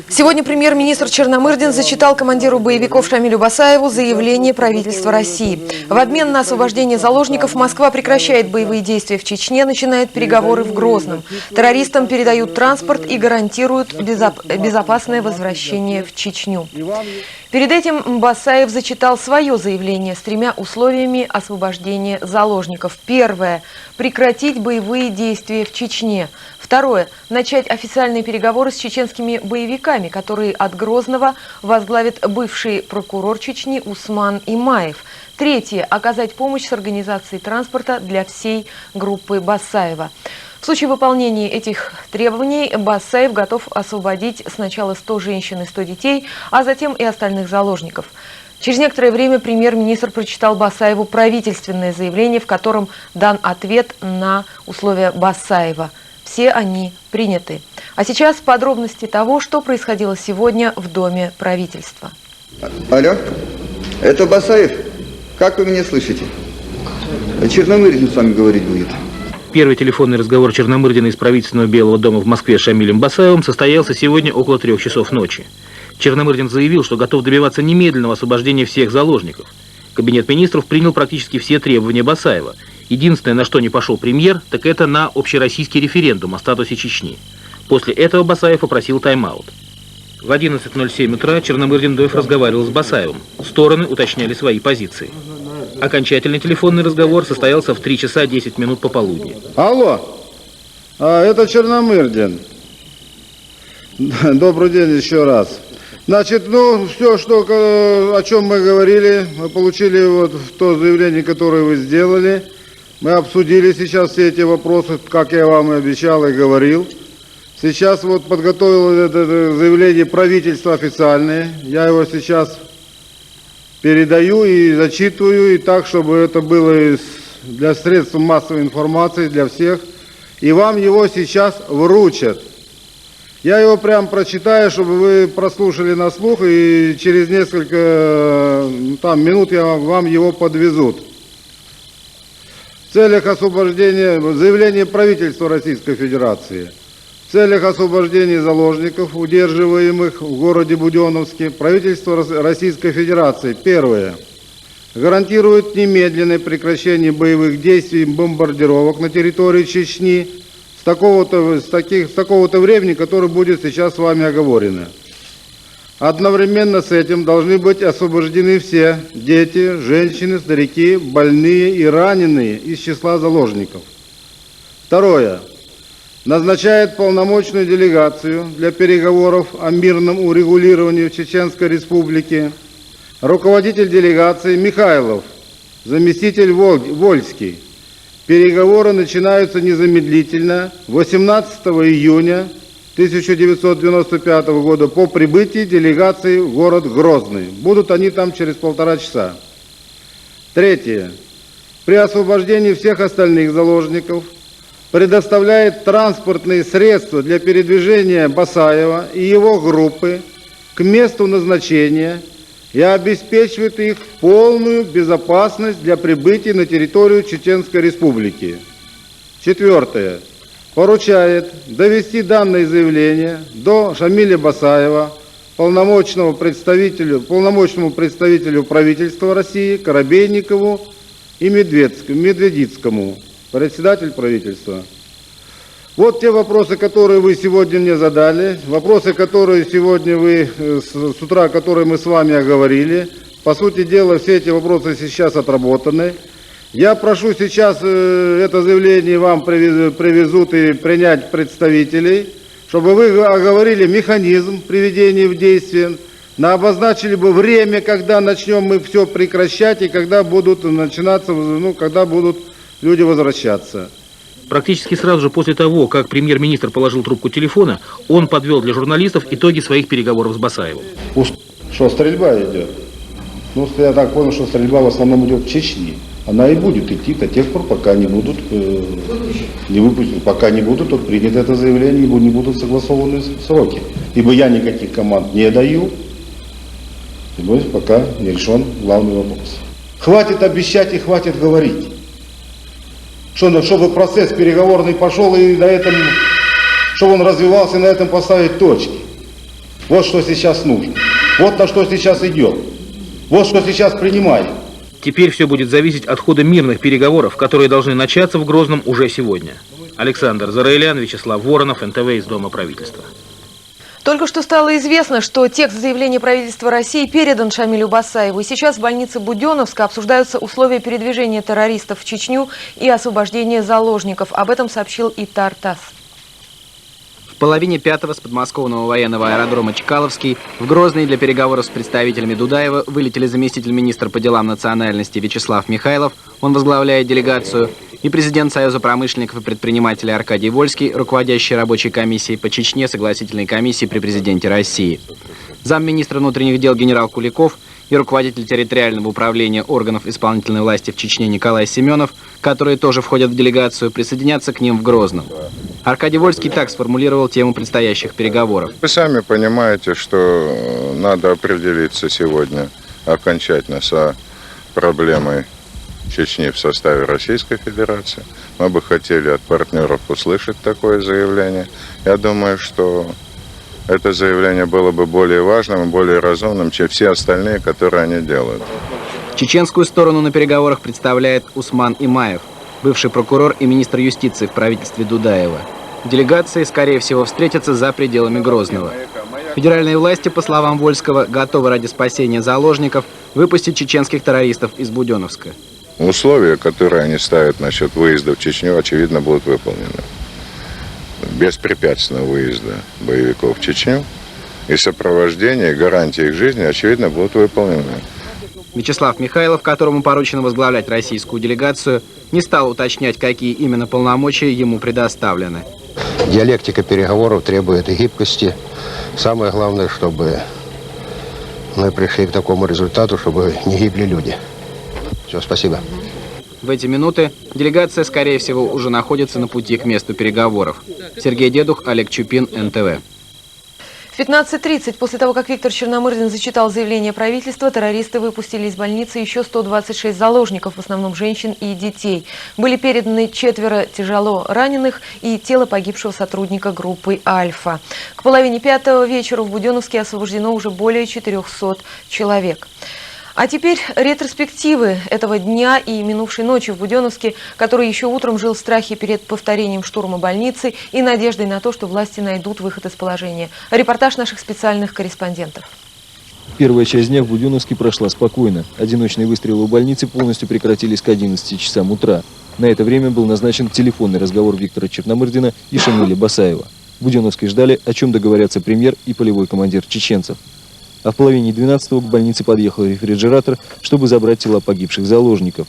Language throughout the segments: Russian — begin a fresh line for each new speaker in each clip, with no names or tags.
Сегодня премьер-министр Черномырдин зачитал командиру боевиков Шамилю Басаеву заявление правительства России. В обмен на освобождение заложников Москва прекращает боевые действия в Чечне, начинает переговоры в Грозном. Террористам передают транспорт и гарантируют безопасное возвращение в Чечню. Перед этим Басаев зачитал свое заявление с 3 условиями освобождения заложников. Первое – прекратить боевые действия в Чечне. Второе – начать официальные переговоры с чеченскими боевиками, которые от Грозного возглавит бывший прокурор Чечни Усман Имаев. Третье – оказать помощь с организацией транспорта для всей группы Басаева. В случае выполнения этих требований Басаев готов освободить сначала 100 женщин и 100 детей, а затем и остальных заложников. Через некоторое время премьер-министр прочитал Басаеву правительственное заявление, в котором дан ответ на условия Басаева. Все они приняты. А сейчас подробности того, что происходило сегодня в Доме правительства.
Алло, это Басаев. Как вы меня слышите? Черномырдин с вами говорить будет.
Первый телефонный разговор Черномырдина из правительственного Белого дома в Москве с Шамилем Басаевым состоялся сегодня около 3 часов ночи. Черномырдин заявил, что готов добиваться немедленного освобождения всех заложников. Кабинет министров принял практически все требования Басаева. Единственное, на что не пошел премьер, так это на общероссийский референдум о статусе Чечни. После этого Басаев попросил тайм-аут. В 11:07 утра Черномырдин вновь разговаривал с Басаевым. Стороны уточняли свои позиции. Окончательный телефонный разговор состоялся в 3 часа 10 минут пополудни.
Алло, это Черномырдин. Добрый день еще раз. Значит, все, о чем мы говорили, мы получили вот то заявление, которое вы сделали. Мы обсудили сейчас все эти вопросы, как я вам и обещал и говорил. Сейчас вот подготовил это заявление правительства официальное. Я его сейчас передаю и зачитываю, и так, чтобы это было для средств массовой информации, для всех. И вам его сейчас вручат. Я его прям прочитаю, чтобы вы прослушали на слух, и через несколько минут вам его подвезут. В целях освобождения, заявление правительства Российской Федерации. В целях освобождения заложников, удерживаемых в городе Буденновске, правительство Российской Федерации, первое, гарантирует немедленное прекращение боевых действий и бомбардировок на территории Чечни с такого-то времени, которое будет сейчас с вами оговорено. Одновременно с этим должны быть освобождены все дети, женщины, старики, больные и раненые из числа заложников. Второе. Назначает полномочную делегацию для переговоров о мирном урегулировании в Чеченской Республике. Руководитель делегации Михайлов, заместитель Вольский. Переговоры начинаются незамедлительно 18 июня 1995 года по прибытии делегации в город Грозный. Будут они там через 1,5 часа. Третье. При освобождении всех остальных заложников предоставляет транспортные средства для передвижения Басаева и его группы к месту назначения и обеспечивает их полную безопасность для прибытия на территорию Чеченской Республики. Четвертое. Поручает довести данное заявление до Шамиля Басаева, полномочному представителю правительства России Коробейникову и Медведицкому, председатель правительства. Вот те вопросы, которые вы сегодня мне задали, вопросы, которые сегодня вы с утра, которые мы с вами оговорили. По сути дела, все эти вопросы сейчас отработаны. Я прошу сейчас это заявление вам привезут и принять представителей, чтобы вы оговорили механизм приведения в действие, обозначили бы время, когда начнем мы все прекращать и когда будут начинаться, когда будут люди возвращаться.
Практически сразу же после того, как премьер-министр положил трубку телефона, он подвел для журналистов итоги своих переговоров с Басаевым.
Что стрельба идет? Я так понял, что стрельба в основном идет в Чечне. Она и будет идти до тех пор, пока не будут пока не будут принято это заявление, не будут согласованы сроки. Ибо я никаких команд не даю, пока не решен главный вопрос. Хватит обещать и хватит говорить. Чтобы процесс переговорный пошел и на этом, чтобы он развивался, на этом поставить точки. Вот что сейчас нужно. Вот на что сейчас идет. Вот что сейчас принимаем.
Теперь все будет зависеть от хода мирных переговоров, которые должны начаться в Грозном уже сегодня. Александр Зараилян, Вячеслав Воронов, НТВ из Дома правительства.
Только что стало известно, что текст заявления правительства России передан Шамилю Басаеву. И сейчас в больнице Буденновска обсуждаются условия передвижения террористов в Чечню и освобождения заложников. Об этом сообщил и ТАСС.
В половине пятого с подмосковного военного аэродрома Чкаловский в Грозный для переговоров с представителями Дудаева вылетели заместитель министра по делам национальности Вячеслав Михайлов, он возглавляет делегацию, и президент Союза промышленников и предпринимателей Аркадий Вольский, руководящий рабочей комиссией по Чечне согласительной комиссии при президенте России. Замминистра внутренних дел генерал Куликов и руководитель территориального управления органов исполнительной власти в Чечне Николай Семенов, которые тоже входят в делегацию, присоединятся к ним в Грозном. Аркадий Вольский так сформулировал тему предстоящих переговоров.
Вы сами понимаете, что надо определиться сегодня окончательно с проблемой Чечни в составе Российской Федерации. Мы бы хотели от партнеров услышать такое заявление. Я думаю, что это заявление было бы более важным и более разумным, чем все остальные, которые они делают.
Чеченскую сторону на переговорах представляет Усман Имаев, бывший прокурор и министр юстиции в правительстве Дудаева. Делегации, скорее всего, встретятся за пределами Грозного. Федеральные власти, по словам Вольского, готовы ради спасения заложников выпустить чеченских террористов из Буденновска.
Условия, которые они ставят насчет выезда в Чечню, очевидно, будут выполнены. Беспрепятственного выезда боевиков в Чечню и сопровождение, гарантии их жизни, очевидно, будут выполнены.
Вячеслав Михайлов, которому поручено возглавлять российскую делегацию, не стал уточнять, какие именно полномочия ему предоставлены.
Диалектика переговоров требует и гибкости. Самое главное, чтобы мы пришли к такому результату, чтобы не гибли люди. Все, спасибо.
В эти минуты делегация, скорее всего, уже находится на пути к месту переговоров. Сергей Дедух, Олег Чупин, НТВ.
В 15:30, после того, как Виктор Черномырдин зачитал заявление правительства, террористы выпустили из больницы еще 126 заложников, в основном женщин и детей. Были переданы 4 тяжело раненых и тело погибшего сотрудника группы «Альфа». К половине пятого вечера в Буденновске освобождено уже более 400 человек. А теперь ретроспективы этого дня и минувшей ночи в Буденновске, который еще утром жил в страхе перед повторением штурма больницы и надеждой на то, что власти найдут выход из положения. Репортаж наших специальных корреспондентов.
Первая часть дня в Буденновске прошла спокойно. Одиночные выстрелы у больницы полностью прекратились к 11 часам утра. На это время был назначен телефонный разговор Виктора Черномырдина и Шамиля Басаева. В Буденновске ждали, о чем договорятся премьер и полевой командир чеченцев. А в половине 12-го к больнице подъехал рефрижератор, чтобы забрать тела погибших заложников.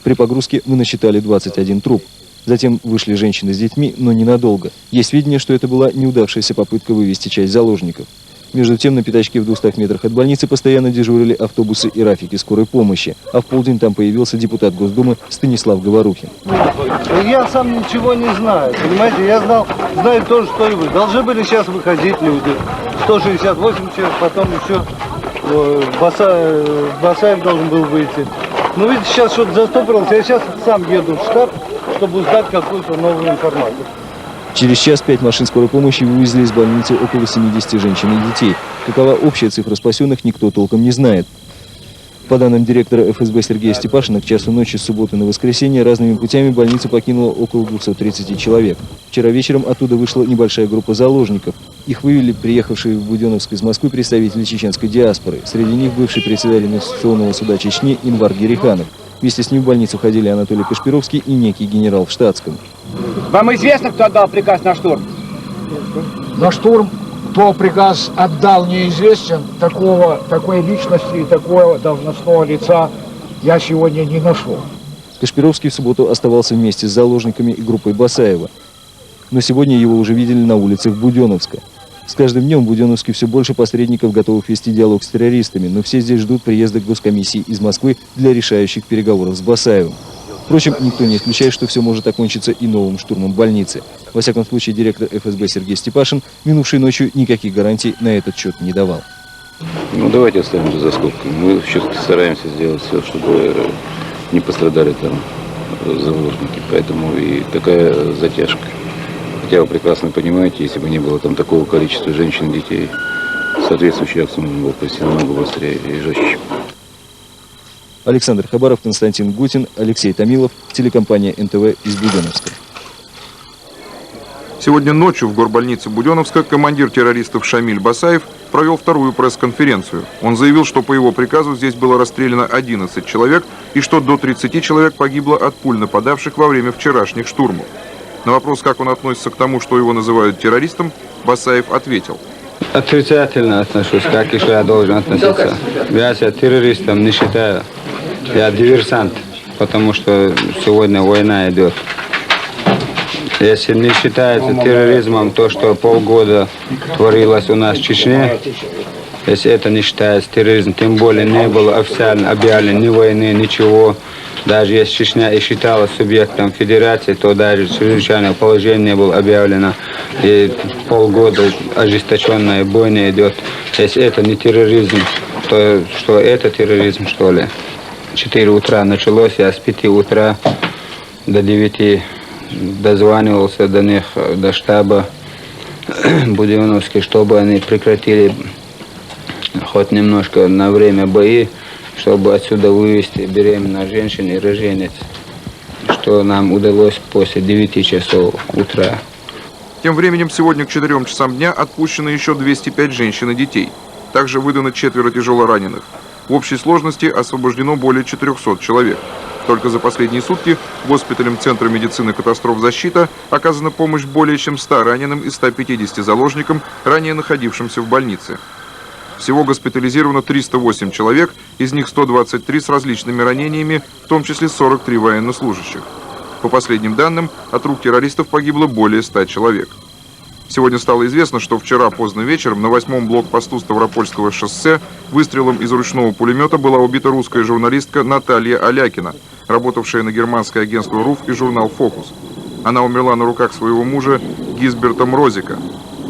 При погрузке мы насчитали 21 труп. Затем вышли женщины с детьми, но ненадолго. Есть сведения, что это была неудавшаяся попытка вывести часть заложников. Между тем, на пятачке в 200 метрах от больницы постоянно дежурили автобусы и рафики скорой помощи. А в полдень там появился депутат Госдумы Станислав Говорухин.
Я сам ничего не знаю, понимаете? Я знаю то, что и вы. Должны были сейчас выходить люди. 168 человек, потом еще Басаев должен был выйти. Но видите, сейчас что-то застопорилось. Я сейчас сам еду в штаб, чтобы узнать какую-то новую информацию.
Через час 5 машин скорой помощи вывезли из больницы около 70 женщин и детей. Какова общая цифра спасенных, никто толком не знает. По данным директора ФСБ Сергея Степашина, к часу ночи с субботы на воскресенье разными путями больницу покинуло около 230 человек. Вчера вечером оттуда вышла небольшая группа заложников. Их вывели приехавшие в Буденновск из Москвы представители чеченской диаспоры. Среди них бывший председатель Конституционного суда Чечни Инвар Гериханов. Вместе с ним в больницу ходили Анатолий Кашпировский и некий генерал в штатском.
Вам известно, кто отдал приказ на штурм?
На штурм, кто приказ отдал, неизвестен. Такой личности и такого должностного лица я сегодня не нашел.
Кашпировский в субботу оставался вместе с заложниками и группой Басаева. Но сегодня его уже видели на улицах Буденновска. С каждым днем в Буденновске все больше посредников, готовых вести диалог с террористами, но все здесь ждут приезда госкомиссии из Москвы для решающих переговоров с Басаевым. Впрочем, никто не исключает, что все может окончиться и новым штурмом больницы. Во всяком случае, директор ФСБ Сергей Степашин минувшей ночью никаких гарантий на этот счет не давал.
Давайте оставим это за скобками. Мы все-таки стараемся сделать все, чтобы не пострадали там заложники. Поэтому и такая затяжка. Хотя вы прекрасно понимаете, если бы не было там такого количества женщин и детей, соответствующий акт был провести намного быстрее и жестче.
Александр Хабаров, Константин Гутин, Алексей Томилов, телекомпания НТВ из Буденновска.
Сегодня ночью в горбольнице Буденновска командир террористов Шамиль Басаев провел вторую пресс-конференцию. Он заявил, что по его приказу здесь было расстреляно 11 человек и что до 30 человек погибло от пуль нападавших во время вчерашних штурмов. На вопрос, как он относится к тому, что его называют террористом, Басаев ответил:
отрицательно отношусь, как еще я должен относиться. Я себя террористом не считаю. Я диверсант, потому что сегодня война идет. Если не считается терроризмом то, что полгода творилось у нас в Чечне, если это не считается терроризмом, тем более не было официально объявлено ни войны, ничего. Даже если Чечня и считалась субъектом федерации, то даже чрезвычайное положение не было объявлено. И полгода ожесточенная бойня идет. Если это не терроризм, то что это терроризм, что ли? 4 утра началось, я с 5 утра до 9 дозванивался до них, до штаба Буденновска, чтобы они прекратили хоть немножко на время бои, чтобы отсюда вывести беременных женщин и роженец, что нам удалось после 9 часов утра.
Тем временем сегодня к 4 часам дня отпущено еще 205 женщин и детей. Также выдано 4 тяжелораненых. В общей сложности освобождено более 400 человек. Только за последние сутки госпиталем Центра медицины катастроф «Защита» оказана помощь более чем 100 раненым и 150 заложникам, ранее находившимся в больнице. Всего госпитализировано 308 человек, из них 123 с различными ранениями, в том числе 43 военнослужащих. По последним данным, от рук террористов погибло более 100 человек. Сегодня стало известно, что вчера поздно вечером на 8-м блокпосту Ставропольского шоссе выстрелом из ручного пулемета была убита русская журналистка Наталья Алякина, работавшая на германское агентство РУФ и журнал «Фокус». Она умерла на руках своего мужа Гизберта Мрозика.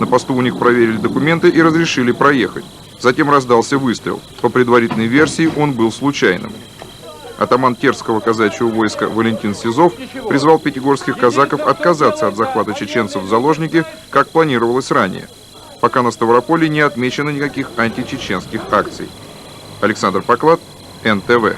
На посту у них проверили документы и разрешили проехать. Затем раздался выстрел. По предварительной версии он был случайным. Атаман Терского казачьего войска Валентин Сизов призвал пятигорских казаков отказаться от захвата чеченцев в заложники, как планировалось ранее. Пока на Ставрополе не отмечено никаких античеченских акций. Александр Поклад, НТВ.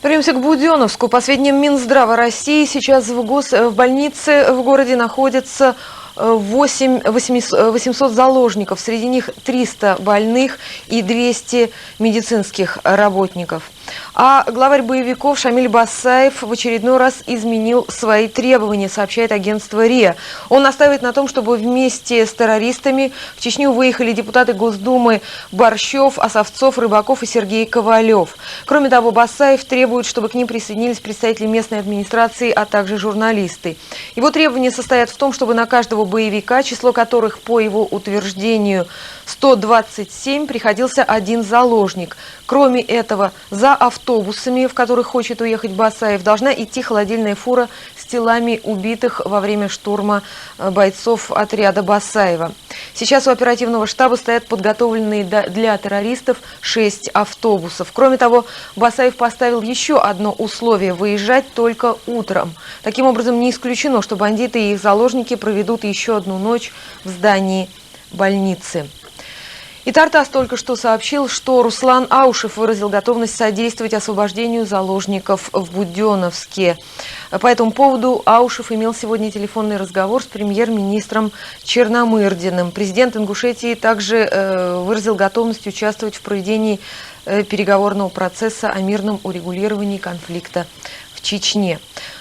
Вернемся к Буденновску. По сведениям Минздрава России, сейчас в больнице в городе находится 800 заложников. Среди них 300 больных и 200 медицинских работников. А главарь боевиков Шамиль Басаев в очередной раз изменил свои требования, сообщает агентство РИА. Он настаивает на том, чтобы вместе с террористами в Чечню выехали депутаты Госдумы Борщев, Осовцов, Рыбаков и Сергей Ковалев. Кроме того, Басаев требует, чтобы к ним присоединились представители местной администрации, а также журналисты. Его требования состоят в том, чтобы на каждого боевика, число которых, по его утверждению, 127, приходился один заложник. Кроме этого, за автобусами, в которых хочет уехать Басаев, должна идти холодильная фура с телами убитых во время штурма бойцов отряда Басаева. Сейчас у оперативного штаба стоят подготовленные для террористов 6 автобусов. Кроме того, Басаев поставил еще одно условие – выезжать только утром. Таким образом, не исключено, что бандиты и их заложники проведут еще одну ночь в здании больницы. И Тартас только что сообщил, что Руслан Аушев выразил готовность содействовать освобождению заложников в Буденновске. По этому поводу Аушев имел сегодня телефонный разговор с премьер-министром Черномырдиным. Президент Ингушетии также выразил готовность участвовать в проведении переговорного процесса о мирном урегулировании конфликта в Чечне.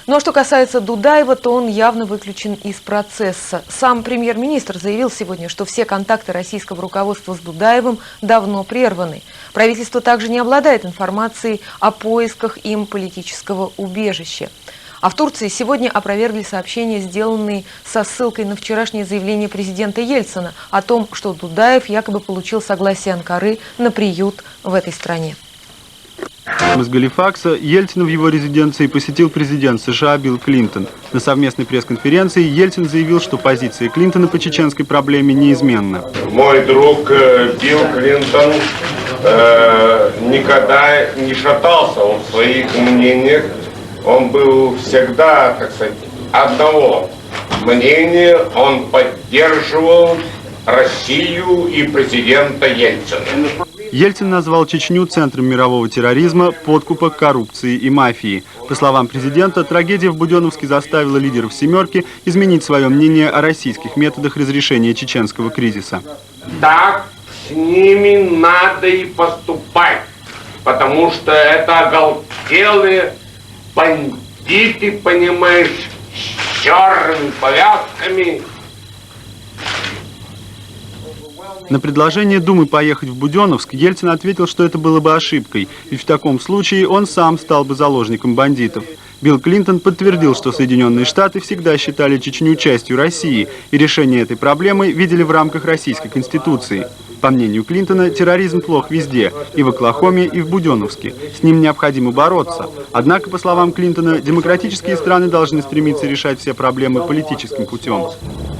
Но что касается Дудаева, то он явно выключен из процесса. Сам премьер-министр заявил сегодня, что все контакты российского руководства с Дудаевым давно прерваны. Правительство также не обладает информацией о поисках им политического убежища. А в Турции сегодня опровергли сообщения, сделанные со ссылкой на вчерашнее заявление президента Ельцина о том, что Дудаев якобы получил согласие Анкары на приют в этой стране.
Из Галифакса Ельцина в его резиденции посетил президент США Билл Клинтон. На совместной пресс-конференции Ельцин заявил, что позиция Клинтона по чеченской проблеме неизменна.
Мой друг Билл Клинтон никогда не шатался в своих мнениях. Он был всегда, так сказать, одного мнения. Он поддерживал Россию и президента Ельцина.
Ельцин назвал Чечню центром мирового терроризма, подкупа, коррупции и мафии. По словам президента, трагедия в Буденновске заставила лидеров «семерки» изменить свое мнение о российских методах разрешения чеченского кризиса.
Так с ними надо и поступать, потому что это оголтелые бандиты, понимаешь, с черными повязками.
На предложение Думы поехать в Буденновск Ельцин ответил, что это было бы ошибкой, ведь в таком случае он сам стал бы заложником бандитов. Билл Клинтон подтвердил, что Соединенные Штаты всегда считали Чечню частью России, и решение этой проблемы видели в рамках Российской Конституции. По мнению Клинтона, терроризм плох везде, и в Оклахоме, и в Буденновске. С ним необходимо бороться. Однако, по словам Клинтона, демократические страны должны стремиться решать все проблемы политическим путем.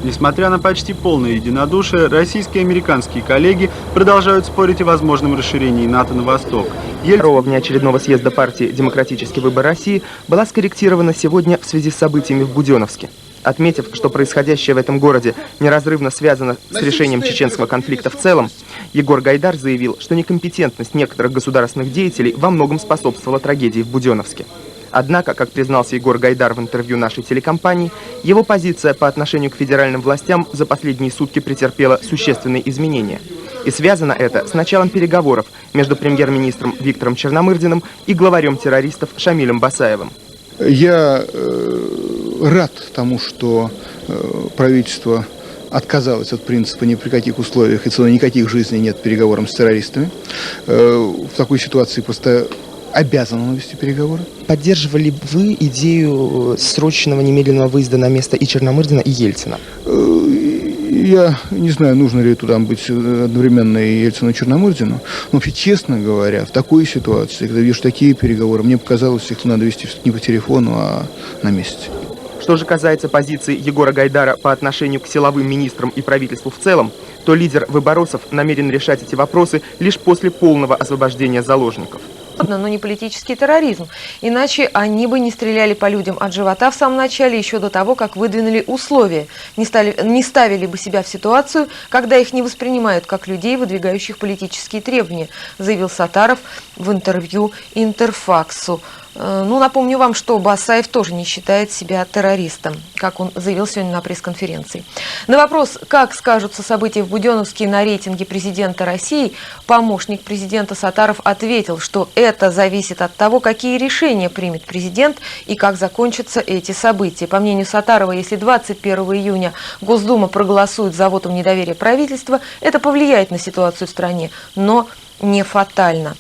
Несмотря на почти полное единодушие, российские и американские коллеги продолжают спорить о возможном расширении НАТО на восток.
Второго внеочередного съезда партии «Демократический выбор России» была скорректирована сегодня в связи с событиями в Буденновске. Отметив, что происходящее в этом городе неразрывно связано с решением чеченского конфликта в целом, Егор Гайдар заявил, что некомпетентность некоторых государственных деятелей во многом способствовала трагедии в Буденновске. Однако, как признался Егор Гайдар в интервью нашей телекомпании, его позиция по отношению к федеральным властям за последние сутки претерпела существенные изменения. И связано это с началом переговоров между премьер-министром Виктором Черномырдиным и главарем террористов Шамилем Басаевым.
Я рад тому, что правительство отказалось от принципа ни при каких условиях и целых никаких жизней нет переговорам с террористами. В такой ситуации просто обязано вести переговоры.
Поддерживали вы идею срочного немедленного выезда на место и Черномырдина, и Ельцина?
Я не знаю, нужно ли туда быть одновременно и Ельцину, и Черномырдину. Но вообще, честно говоря, в такой ситуации, когда видишь такие переговоры, мне показалось, что их надо вести не по телефону, а на месте.
Что же касается позиции Егора Гайдара по отношению к силовым министрам и правительству в целом, то лидер выборосов намерен решать эти вопросы лишь после полного освобождения заложников.
Но не политический терроризм. Иначе они бы не стреляли по людям от живота в самом начале, еще до того, как выдвинули условия. Не ставили бы себя в ситуацию, когда их не воспринимают как людей, выдвигающих политические требования, заявил Сатаров в интервью Интерфаксу. Напомню вам, что Басаев тоже не считает себя террористом, как он заявил сегодня на пресс-конференции. На вопрос, как скажутся события в Буденновске на рейтинге президента России, помощник президента Сатаров ответил, что это зависит от того, какие решения примет президент и как закончатся эти события. По мнению Сатарова, если 21 июня Госдума проголосует за вотум недоверия правительства, это повлияет на ситуацию в стране, но не фатально.